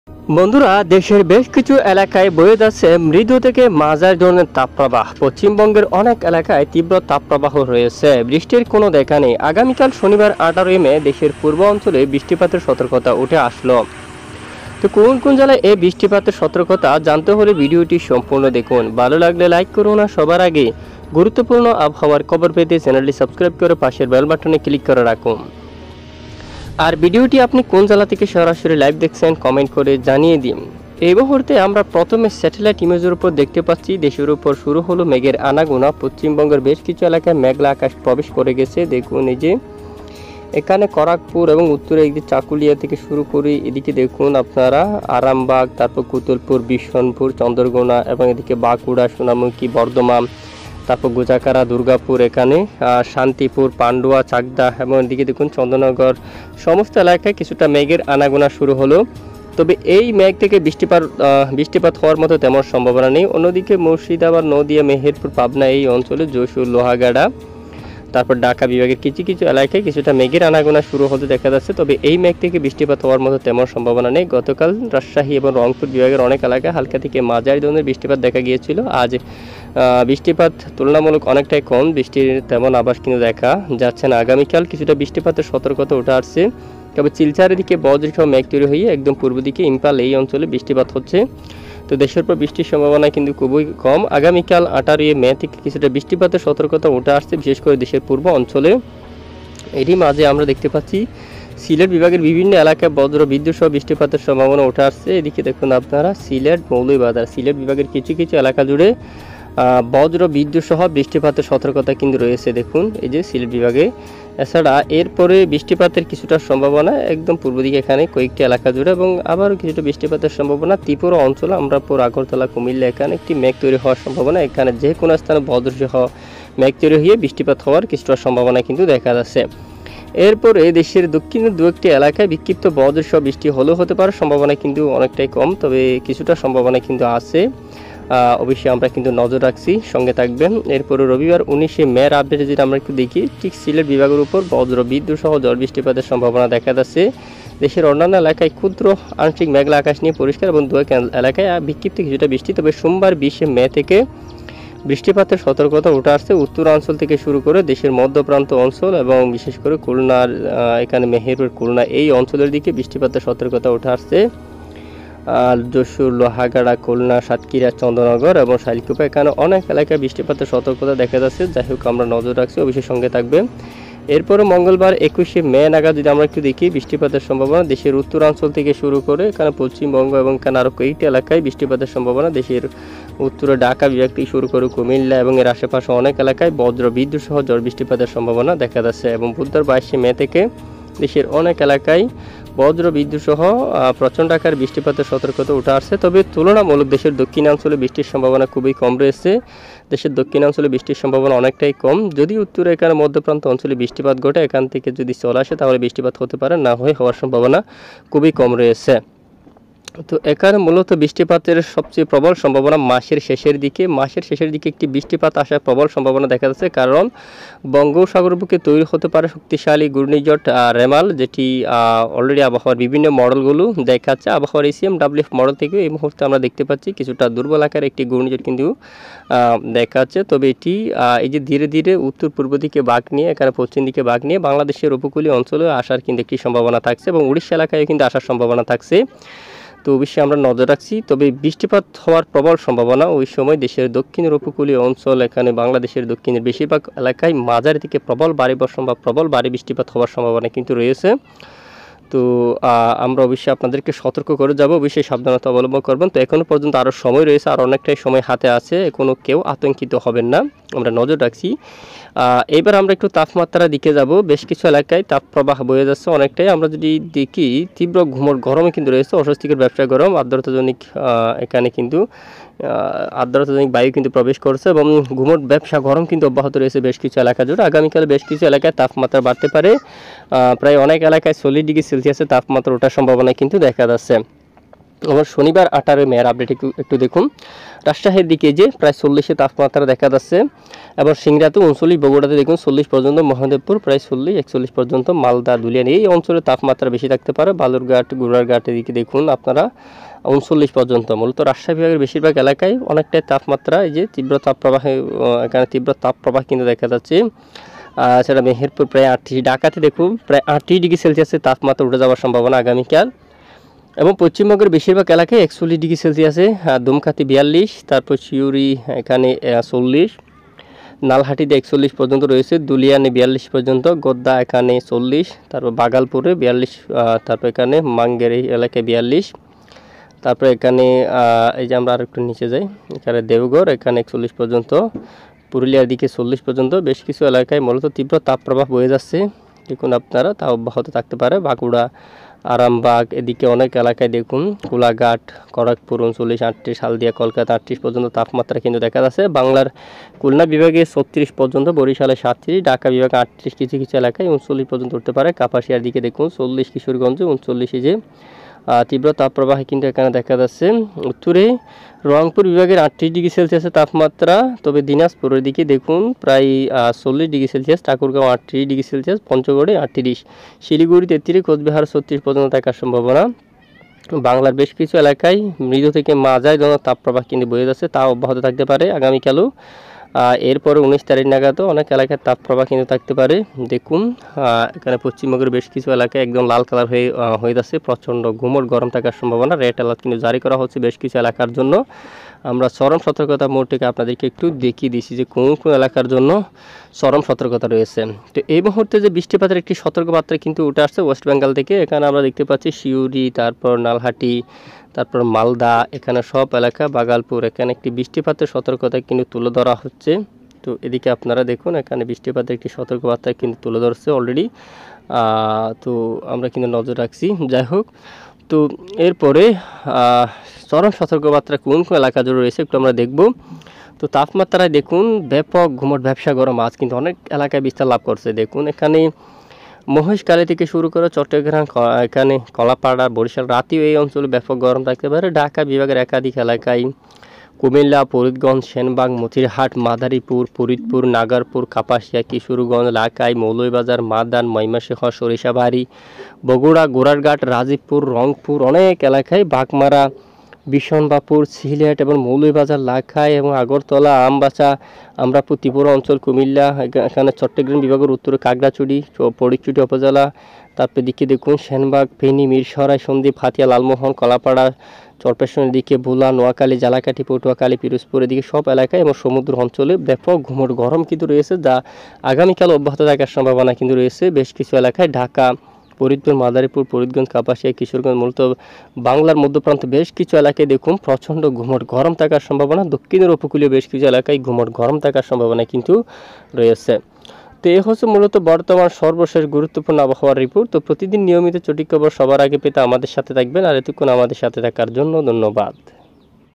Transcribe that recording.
বন্ধুরা, দেশের বেশ কিছু এলাকায় বয়ে যাচ্ছে মৃদু থেকে মাঝারি ধরনের তাপপ্রবাহ। পশ্চিমবঙ্গের অনেক এলাকায় তীব্র তাপপ্রবাহ রয়েছে, বৃষ্টির কোনো দেখা নেই। আগামীকাল শনিবার 18 মে দেশের পূর্ব অঞ্চলে বৃষ্টিপাতের সতর্কতা উঠে আসলো। তো কোন কোন জেলায় এই বৃষ্টিপাতের সতর্কতা জানতে হলে ভিডিওটি সম্পূর্ণ দেখুন। ভালো লাগলে লাইক করুন, আর সবার আগে গুরুত্বপূর্ণ আবহাওয়ার খবর পেতে চ্যানেলটি সাবস্ক্রাইব করে পাশের বেল বাটনে ক্লিক করে রাখুন। আর ভিডিওটি আপনি কোন জেলা থেকে সরাসরি লাইভ দেখছেন কমেন্ট করে জানিয়ে দিন। এই মুহূর্তে আমরা প্রথমে স্যাটেলাইট ইমেজের উপর দেখতে পাচ্ছি দেশের উপর শুরু হলো মেঘের আনাগোনা। পশ্চিমবঙ্গের বেশ কিছু এলাকায় মেঘলা আকাশ প্রবেশ করে গেছে। দেখুন এই যে এখানে খড়গপুর এবং উত্তরে এদিকে চাকুলিয়া থেকে শুরু করে এদিকে দেখুন আপনারা আরামবাগ, তারপর কুতুলপুর, বিশনপুর, চন্দ্রকোনা এবং এদিকে বাঁকুড়া, সোনামুখী, বর্ধমান, তারপর গোজাকারা, দুর্গাপুর, এখানে শান্তিপুর, পান্ডুয়া, চাকদা এবং এদিকে দেখুন চন্দননগর, সমস্ত এলাকায় কিছুটা মেঘের আনাগোনা শুরু হলো। তবে এই মেঘ থেকে বৃষ্টিপাত হওয়ার মতো তেমন সম্ভাবনা নেই। অন্যদিকে মুর্শিদাবাদ, নদিয়া, মেহেরপুর, পাবনা এই অঞ্চলে যশোর, লোহাগাড়া, তারপর ঢাকা বিভাগের কিছু কিছু এলাকায় কিছুটা মেঘের আনাগোনা শুরু হতে দেখা যাচ্ছে। তবে এই মেঘ থেকে বৃষ্টিপাত হওয়ার মতো তেমন সম্ভাবনা নেই। গতকাল রাজশাহী এবং রংপুর বিভাগের অনেক এলাকায় হালকা থেকে মাঝারি ধরনের বৃষ্টিপাত দেখা গিয়েছিল। আজ বৃষ্টিপাত তুলনামূলক অনেকটাই কম, বৃষ্টির তেমন আভাস কিন্তু দেখা যাচ্ছে না। আগামীকাল কিছুটা বৃষ্টিপাতের সতর্কতা উঠে আসছে। তবে শিলচরের দিকে বজ্রসহ মেঘ তৈরি হয়ে একদম পূর্ব দিকে ইম্ফল এই অঞ্চলে বৃষ্টিপাত হচ্ছে। তো দেশের পর বৃষ্টির সম্ভাবনা কিন্তু খুবই কম। আগামীকাল 18 মে থেকে কিছুটা বৃষ্টিপাতের সতর্কতা উঠে আসছে, বিশেষ করে দেশের পূর্ব অঞ্চলে। এরই মাঝে আমরা দেখতে পাচ্ছি সিলেট বিভাগের বিভিন্ন এলাকায় বজ্র বিদ্যুৎ সহ বৃষ্টিপাতের সম্ভাবনা উঠে আসছে। এদিকে দেখুন আপনারা সিলেট, মৌলভীবাজার, সিলেট বিভাগের কিছু কিছু এলাকা জুড়ে বজ্র বিদ্যুৎ সহ বৃষ্টিপাতের সতর্কতা কিন্তু রয়েছে। দেখুন এই যে সিলেট বিভাগে। এছাড়া এরপরে বৃষ্টিপাতের কিছুটা সম্ভাবনা একদম পূর্ব দিকে এখানে কয়েকটি এলাকা জুড়ে, এবং আবারও কিছুটা বৃষ্টিপাতের সম্ভাবনা ত্রিপুরা অঞ্চলে, আমরাপুর, আগরতলা, কুমিল্লা, এখানে একটি মেঘ তৈরি হওয়ার সম্ভাবনা। এখানে যে কোনো স্থানে বজ্রসহ মেঘ তৈরি হয়ে বৃষ্টিপাত হওয়ার কিছুটা সম্ভাবনা কিন্তু দেখা যাচ্ছে। এরপরে দেশের দক্ষিণের দু একটি এলাকায় বিক্ষিপ্ত বজ্রসহ বৃষ্টি হলেও হতে পারে, সম্ভাবনা কিন্তু অনেকটাই কম, তবে কিছুটা সম্ভাবনা কিন্তু আছে। অবশ্যই আমরা কিন্তু নজর রাখছি, সঙ্গে থাকবেন। এরপরে রবিবার 19 মে আপডেট যদি আমরা একটু দেখি, ঠিক সিলেট বিভাগের উপর বজ্র বিদ্যুৎ সহ ঝড় বৃষ্টিপাতের সম্ভাবনা দেখা যাচ্ছে। দেশের অন্যান্য এলাকায় ক্ষুদ্র আংশিক মেঘলা আকাশ নিয়ে পরিষ্কার, এবং দু এক এলাকায় বিক্ষিপ্ত কিছুটা বৃষ্টি। তবে সোমবার 20 মে থেকে বৃষ্টিপাতের সতর্কতা উঠে আসছে উত্তরাঞ্চল থেকে শুরু করে দেশের মধ্যপ্রান্ত অঞ্চল এবং বিশেষ করে খুলনার, এখানে মেহেরপুর, খুলনা এই অঞ্চলের দিকে বৃষ্টিপাতের সতর্কতা উঠে আসছে। যশোর, লোহাগাড়া, খুলনা, সাতক্ষীরা, চন্দ্রনগর এবং শাইলকুপা, এখানে অনেক এলাকায় বৃষ্টিপাতের সতর্কতা দেখা যাচ্ছে। যাই হোক আমরা নজর রাখছি, অবশ্যই সঙ্গে থাকবে। এরপরে মঙ্গলবার 21 মে নাগাদ যদি আমরা একটু দেখি বৃষ্টিপাতের সম্ভাবনা দেশের উত্তরাঞ্চল থেকে শুরু করে এখানে পশ্চিমবঙ্গ এবং এখানে আরও কয়েকটি এলাকায় বৃষ্টিপাতের সম্ভাবনা। দেশের উত্তরে ঢাকা বিভাগ থেকে শুরু করে কুমিল্লা এবং এর আশেপাশে অনেক এলাকায় বজ্র বিদ্যুৎ সহ ঝড় বৃষ্টিপাতের সম্ভাবনা দেখা যাচ্ছে। এবং বুধবার 22 মে থেকে দেশের অনেক এলাকায় বজ্র বিদ্যুৎ সহ প্রচণ্ড আকার বৃষ্টিপাতের সতর্কতা উঠে আসছে। তবে তুলনামূলক দেশের দক্ষিণাঞ্চলে বৃষ্টির সম্ভাবনা খুবই কম রয়েছে। দেশের দক্ষিণাঞ্চলে বৃষ্টির সম্ভাবনা অনেকটাই কম। যদি উত্তরে এখানে মধ্যপ্রান্ত অঞ্চলে বৃষ্টিপাত ঘটে, এখান থেকে যদি চলে আসে তাহলে বৃষ্টিপাত হতে পারে, না হয়ে হওয়ার সম্ভাবনা খুবই কম রয়েছে। তো এখানে মূলত বৃষ্টিপাতের সবচেয়ে প্রবল সম্ভাবনা মাসের শেষের দিকে একটি বৃষ্টিপাত আসার প্রবল সম্ভাবনা দেখা যাচ্ছে। কারণ বঙ্গোপসাগর বুকে তৈরি হতে পারে শক্তিশালী ঘূর্ণিঝড় রেমাল, যেটি অলরেডি আবহাওয়ার বিভিন্ন মডেলগুলো দেখাচ্ছে। আবহাওয়ার ACMWF মডেল থেকে এই মুহূর্তে আমরা দেখতে পাচ্ছি কিছুটা দুর্বল আকারের একটি ঘূর্ণিঝড় কিন্তু দেখাচ্ছে। তবে এটি এই যে ধীরে ধীরে উত্তর পূর্ব দিকে বাঁক নিয়ে, এখানে পশ্চিম দিকে বাঁক নিয়ে বাংলাদেশের উপকূলীয় অঞ্চলে আসার কিন্তু একটি সম্ভাবনা থাকছে, এবং উড়িষ্যা এলাকায় কিন্তু আসার সম্ভাবনা থাকছে। তো অবশ্যই আমরা নজর রাখছি। তবে বৃষ্টিপাত হওয়ার প্রবল সম্ভাবনা ওই সময় দেশের দক্ষিণের উপকূলীয় অঞ্চল, এখানে বাংলাদেশের দক্ষিণের বেশিরভাগ এলাকায় মাঝারি থেকে প্রবল ভারী বর্ষণ বা প্রবল ভারী বৃষ্টিপাত হওয়ার সম্ভাবনা কিন্তু রয়েছে। তো আমরা অবশ্যই আপনাদেরকে সতর্ক করে যাব, অবশ্যই সাবধানতা অবলম্বন করবেন। তো এখনও পর্যন্ত আরও সময় রয়েছে, আর অনেকটাই সময় হাতে আছে, এখনও কেউ আতঙ্কিত হবেন না, আমরা নজর রাখছি। এবার আমরা একটু তাপমাত্রার দিকে যাব। বেশ কিছু এলাকায় তাপপ্রবাহ বয়ে যাচ্ছে অনেকটাই। আমরা যদি দেখি তীব্র গরমে কিন্তু রয়েছে, অস্বস্তিকর ব্যবসা গরম, আর্দ্রতাজনিক এখানে কিন্তু আর্দ্রতাজনিক বায়ু কিন্তু প্রবেশ করছে, এবং ঘুমট ব্যবসা গরম কিন্তু অব্যাহত রয়েছে বেশ কিছু এলাকা জুড়ে। আগামীকাল বেশ কিছু এলাকায় তাপমাত্রা বাড়তে পারে, প্রায় অনেক এলাকায় 40 ডিগ্রি সেলসিয়াসের তাপমাত্রা ওঠার সম্ভাবনা কিন্তু দেখা যাচ্ছে। আবার শনিবার 18 মের আপডেট একটু দেখুন। রাজশাহীর দিকে যে প্রায় 40-এ তাপমাত্রা দেখা যাচ্ছে। আবার সিংড়াতে 39, বগুড়াতে দেখুন 40 পর্যন্ত, মহাদেবপুর প্রায় 40-41 পর্যন্ত, মালদা দুলিয়ান এই অঞ্চলে তাপমাত্রা বেশি থাকতে পারে। বালুরঘাট গুড়ারঘাটের দিকে দেখুন আপনারা 39 পর্যন্ত। মূলত রাজশাহী বিভাগের বেশিরভাগ এলাকায় অনেকটাই তাপমাত্রা এই যে তীব্র তাপপ্রবাহে এখানে তীব্র তাপপ্রবাহ কিন্তু দেখা যাচ্ছে। সেটা মেহেরপুর প্রায় 38, ঢাকাতে দেখুন প্রায় 38 ডিগ্রি সেলসিয়াসের তাপমাত্রা উঠে যাওয়ার সম্ভাবনা আগামীকাল। এবং পশ্চিমবঙ্গের বেশিরভাগ এলাকায় 41 ডিগ্রি সেলসিয়াসে, দুমকাতে 42, তারপর শিউরি এখানে 40, নালহাটিতে 41 পর্যন্ত রয়েছে, দুলিয়ানে 42 পর্যন্ত, গোদ্দা এখানে 40, তারপর বাগালপুরে 42, তারপর এখানে মাঙ্গের এই এলাকায় 42, তারপর এখানে এই যে আমরা আর একটু নিচে যাই, এখানে দেওঘর এখানে 41 পর্যন্ত, পুরুলিয়ার দিকে 40 পর্যন্ত। বেশ কিছু এলাকায় মূলত তীব্র তাপপ্রবাহ বয়ে যাচ্ছে, দেখুন আপনারা, তা অব্যাহত থাকতে পারে। বাঁকুড়া, আরামবাগ এদিকে অনেক এলাকায় দেখুন, কোলাঘাট, খড়গপুর 39, 38, হালদিয়া, কলকাতা 38 পর্যন্ত তাপমাত্রা কিন্তু দেখা যাচ্ছে। বাংলার খুলনা বিভাগে 36 পর্যন্ত, বরিশালে 37, ঢাকা বিভাগে 38, কিছু কিছু এলাকায় 39 পর্যন্ত উঠতে পারে। কাপাসিয়ার দিকে দেখুন 40, কিশোরগঞ্জে 39, যে তীব্র তাপপ্রবাহ কিন্তু এখানে দেখা যাচ্ছে। উত্তরে রংপুর বিভাগের 38 ডিগ্রি সেলসিয়াসের তাপমাত্রা, তবে দিনাজপুরের দিকে দেখুন প্রায় 40 degree Celsius, Thakurgaon 38 degree Celsius, পঞ্চগড়ে 38, শিলিগুড়ি 33, কোচবিহার 36 পর্যন্ত থাকার সম্ভাবনা। বাংলার বেশ কিছু এলাকায় মৃদু থেকে মাঝারি ধরনের তাপপ্রবাহ কিন্তু বয়ে যাচ্ছে, তা অব্যাহত থাকতে পারে আগামীকালও। এরপরে 19 তারিখ নাগাদও অনেক এলাকায় তাপপ্রবাহ কিন্তু থাকতে পারে। দেখুন এখানে পশ্চিমবঙ্গের বেশ কিছু এলাকায় একদম লাল কালার হয়ে যাচ্ছে, প্রচণ্ড গুমট গরম থাকার সম্ভাবনা। রেড অ্যালার্ট কিন্তু জারি করা হচ্ছে বেশ কিছু এলাকার জন্য। আমরা চরম সতর্কতা মোড থেকে আপনাদেরকে একটু দেখিয়ে দিচ্ছি যে কোন কোন এলাকার জন্য চরম সতর্কতা রয়েছে। তো এই মুহূর্তে যে বৃষ্টিপাতের একটি সতর্কবার্তা কিন্তু উঠে আসছে ওয়েস্ট বেঙ্গল থেকে। এখানে আমরা দেখতে পাচ্ছি শিউরি, তারপর নালহাটি, তারপর মালদা, এখানে সব এলাকা, বাগালপুর, এখানে একটি বৃষ্টিপাতের সতর্কতা কিন্তু তুলে ধরা হচ্ছে। তো এদিকে আপনারা দেখুন এখানে বৃষ্টিপাতের একটি সতর্কবার্তা কিন্তু তুলে ধরছে অলরেডি। তো আমরা কিন্তু নজর রাখছি। যাই হোক, তো এরপরে চরম সতর্কবার্তা কোন কোন এলাকা জুড়ে রয়েছে একটু আমরা দেখব। তো তাপমাত্রায় দেখুন ব্যাপক ঘুমট, ব্যবসা গরম আজ কিন্তু অনেক এলাকায় বিস্তার লাভ করছে। দেখুন এখানে মহেশখালী থেকে শুরু করে চট্টগ্রাম, এখানে কলাপাড়া, বরিশাল, রাতেও এই অঞ্চলে ব্যাপক গরম থাকতে পারে। ঢাকা বিভাগের একাধিক এলাকায়, কুমিল্লা, ফরিদগঞ্জ, সেনবাগ, মতিরহাট, মাদারীপুর, ফরিদপুর, নাগারপুর, কাপাসিয়া, কিশোরগঞ্জ, লাখাই, মৌলভীবাজার, মাদান, ময়মনসিংহ, সরিষাবাড়ি, বগুড়া, গোড়ারঘাট, রাজীবপুর, রংপুর অনেক এলাকায়, বাগমারা, বিশনবাপুর, সিলেট এবং মৌলভীবাজার, লাখাই এবং আগরতলা, আমবাসা, আমরাপুর, ত্রিপুরা অঞ্চল, কুমিল্লা, এখানে চট্টগ্রাম বিভাগের উত্তরে কাকড়াছড়ি, ফটিকছড়ি উপজেলা, তারপর দিকে দেখুন সেনবাগ, ফেনী, মিরসরাই, সন্দ্বীপ, হাতিয়া, লালমোহন, কলাপাড়া, চরপেশনের দিকে ভোলা, নোয়াখালী, জালাকাঠি, পটুয়াখালী, পিরোজপুরের দিকে সব এলাকায় এবং সমুদ্র অঞ্চলে ব্যাপক ঘুমট গরম কিন্তু রয়েছে, যা আগামীকাল অব্যাহত থাকার সম্ভাবনা কিন্তু রয়েছে বেশ কিছু এলাকায়। ঢাকা, ফরিদপুর, মাদারীপুর, ফরিদগঞ্জ, কাপাসিয়া, কিশোরগঞ্জ, মূলত বাংলার মধ্যপ্রান্ত বেশ কিছু এলাকায় দেখুন প্রচণ্ড ঘুমট গরম থাকার সম্ভাবনা। দক্ষিণের উপকূলীয় বেশ কিছু এলাকায় ঘুমট গরম থাকার সম্ভাবনা কিন্তু রয়েছে। তো এই হচ্ছে মূলত বর্তমান সর্বশেষ গুরুত্বপূর্ণ আবহাওয়ার রিপোর্ট। তো প্রতিদিন নিয়মিত সঠিক খবর সবার আগে পেতে আমাদের সাথে থাকবেন, আর এতক্ষণ আমাদের সাথে থাকার জন্য ধন্যবাদ।